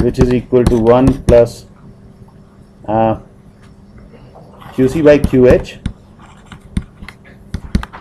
which is equal to 1 plus QC by QH,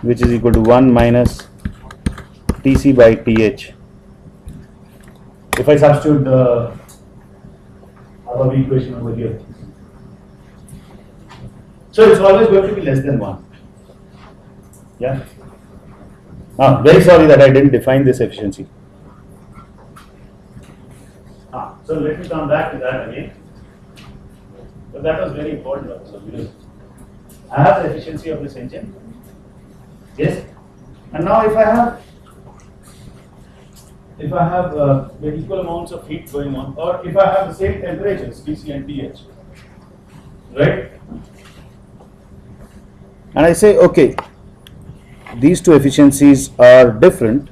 which is equal to 1 minus TC by TH. If I substitute the other equation over here, so it's always going to be less than 1. Yeah. Very sorry that I didn't define this efficiency. So let me come back to that again. But that was very important also, because I have the efficiency of this engine. Yes. And now if I have the equal amounts of heat going on, or if I have the same temperatures, Tc and Th, right? And I say, okay, these two efficiencies are different,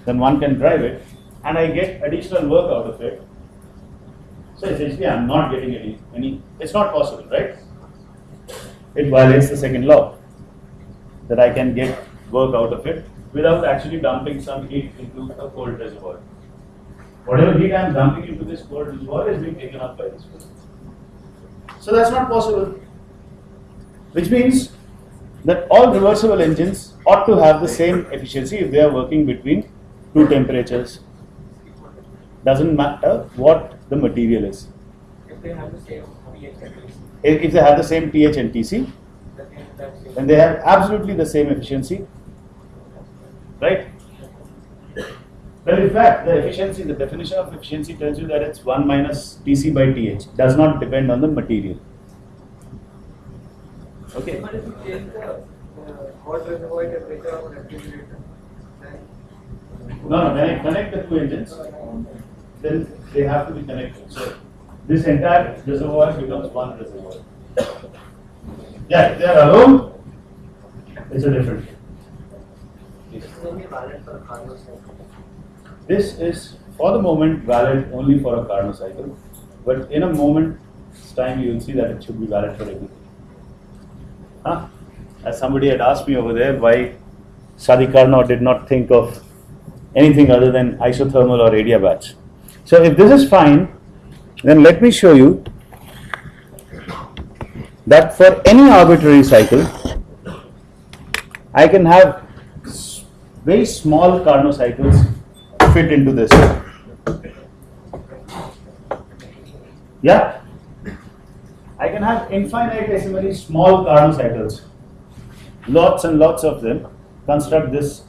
then one can drive it, and I get additional work out of it. So essentially, I'm not getting any. It's not possible, right? It violates the second law, that I can get work out of it without actually dumping some heat into a cold reservoir. Whatever heat I am dumping into this cold reservoir is being taken up by this process. So that's not possible. Which means that all reversible engines ought to have the same efficiency if they are working between two temperatures. Doesn't matter what the material is. If they have the same pH and TC. If they have the same pH and TC, then they have absolutely the same efficiency, right? Well, in fact, the efficiency, the definition of efficiency tells you that it's 1 minus TC by TH. Does not depend on the material. Okay. But if you change the hot reservoir temperature of a refrigerator, then No, when I connect the two engines, then they have to be connected. So this entire reservoir becomes one reservoir. Yeah, if they are alone, it's a different thing. this is only valid for a Carnot cycle. This is for the moment valid only for a Carnot cycle, but in a moment's time you will see that it should be valid for everything. As somebody had asked me over there why Sadi Carnot did not think of anything other than isothermal or adiabats. So if this is fine, then let me show you that for any arbitrary cycle, I can have very small Carnot cycles fit into this. Yeah, I can have infinitesimally small Carnot cycles, lots and lots of them, construct this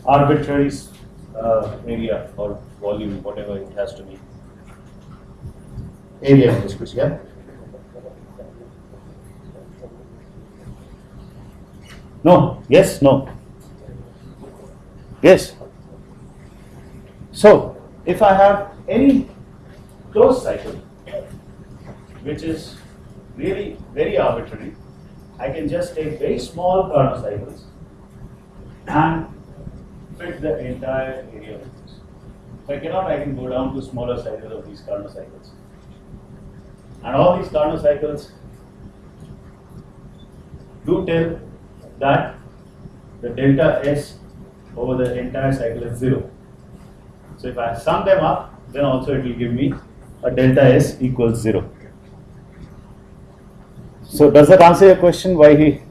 arbitrary area or volume, whatever it has to be. Area of this, yeah. No, yes, no. Yes. So, if I have any closed cycle, which is really very arbitrary, I can just take very small Carnot cycles and fit the entire area of this. If I cannot, I can go down to smaller sizes of these Carnot cycles. And all these Carnot cycles do tell that the delta S over the entire cycle is 0. So if I sum them up, then also it will give me a delta S equals 0. So does that answer your question why he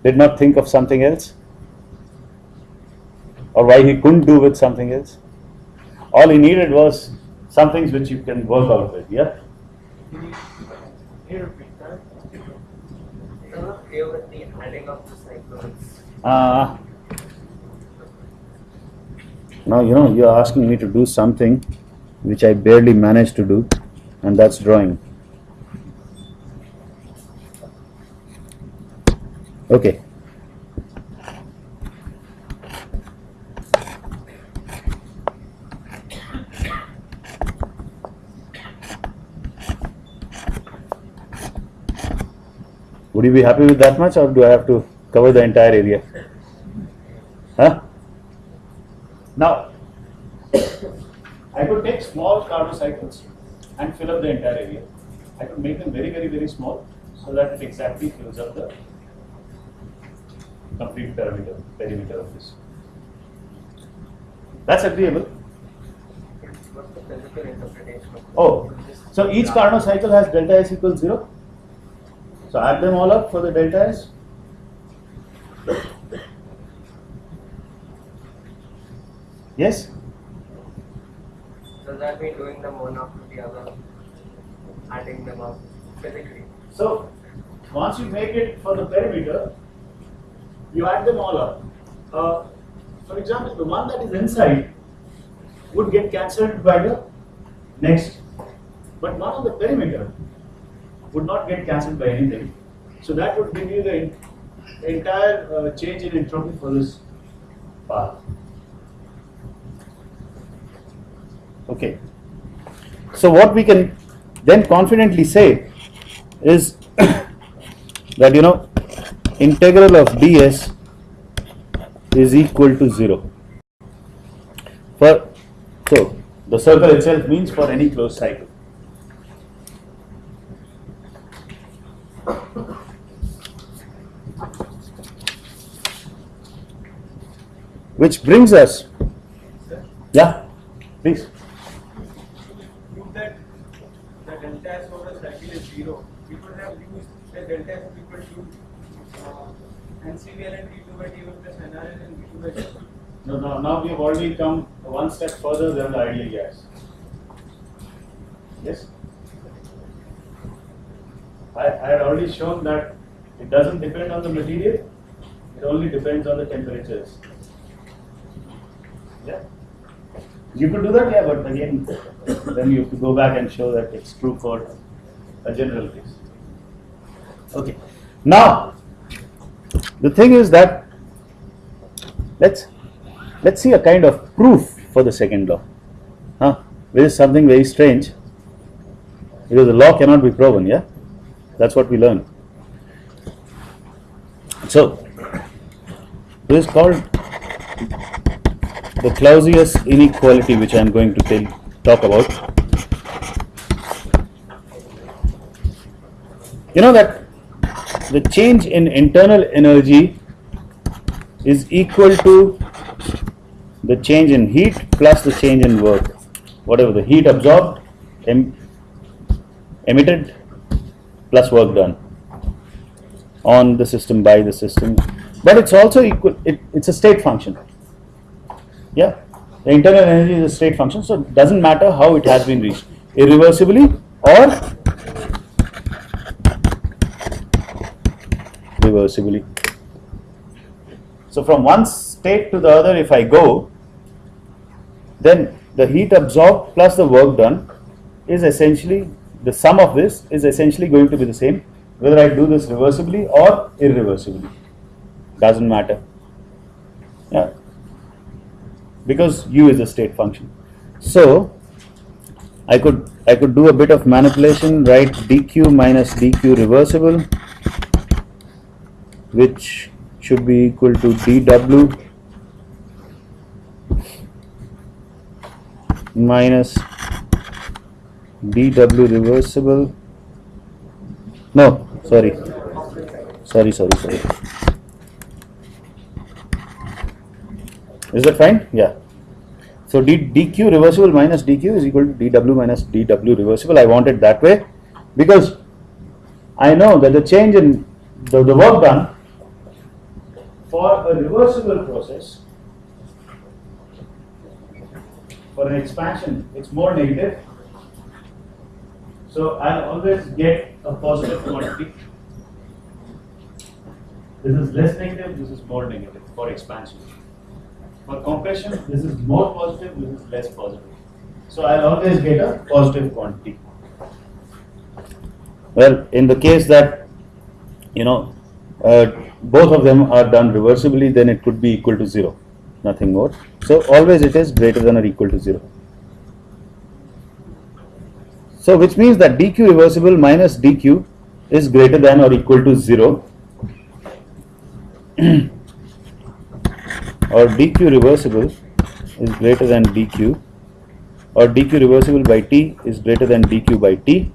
did not think of something else? Or why he couldn't do with something else? All he needed was some things which you can work out with, yeah? Can you repeat that? I'm not clear with the adding of the cycles. Now, you're asking me to do something which I barely managed to do, and that's drawing. Okay. Would you be happy with that much, or do I have to cover the entire area? Huh? Now, I could take small Carnot cycles and fill up the entire area. I could make them very, very, very small so that it exactly fills up the complete perimeter of this. That's agreeable. mathematical interpretation of Oh, so each Carnot cycle has delta S equals 0. So add them all up for the delta S. Yes? Does that mean doing them one after the other, adding them up physically? So once you make it for the perimeter, you add them all up. For example, the one that is inside would get cancelled by the next, but one on the perimeter would not get cancelled by anything. So that would give you the entire change in entropy for this path. Okay. So what we can then confidently say is that integral of ds is equal to 0 so the circle itself means for any closed cycle. Which brings us, yeah, please. Prove that the delta S over a cycle is 0. We could have used the delta S is equal to NCVL and d2 by d1 plus NRN and d2 by d2. No, now we have already come one step further than the ideal gas. Yes? I had already shown that it doesn't depend on the material, it only depends on the temperatures. Yeah? You could do that, yeah, but again, then you have to go back and show that it's true for a general case. Okay. Now, the thing is that let's see a kind of proof for the second law, which is something very strange because the law cannot be proven. Yeah, that's what we learn. So this is called the Clausius inequality, which I am going to talk about. You know that the change in internal energy is equal to the change in heat plus the change in work, whatever the heat absorbed, emitted plus work done on the system by the system. But it's also equal, it's a state function. Yeah, the internal energy is a state function, so it doesn't matter how it has been reached, irreversibly or reversibly. So from one state to the other, if I go, then the heat absorbed plus the work done is essentially, the sum of this is essentially going to be the same, whether I do this reversibly or irreversibly. Doesn't matter. Yeah. Because u is a state function. So I could do a bit of manipulation, write dq minus dq reversible, which should be equal to dw minus dw reversible. No, sorry. Is that fine? Yeah. So dq reversible minus dq is equal to dw minus dw reversible. I want it that way because I know that the change in the work done for a reversible process, for an expansion, it's more negative. So I'll always get a positive quantity. This is less negative, this is more negative for expansion. For compression, this is more positive, this is less positive. So I'll always get a positive quantity. Well, in the case that, both of them are done reversibly, then it could be equal to 0, nothing more. So always it is greater than or equal to 0. So which means that dq reversible minus dq is greater than or equal to 0. Or dq reversible is greater than dq, or dq reversible by t is greater than dq by t,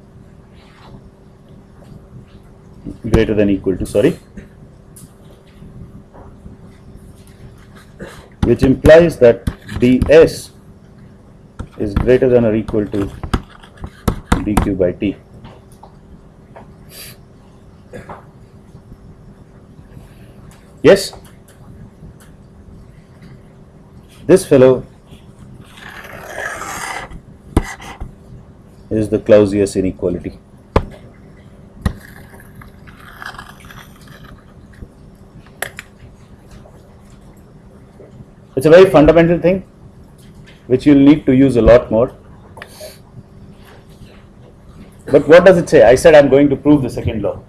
greater than equal to, sorry, which implies that ds is greater than or equal to dq by t. Yes? This fellow is the Clausius inequality. It's a very fundamental thing which you'll need to use a lot more. But what does it say? I said I'm going to prove the second law.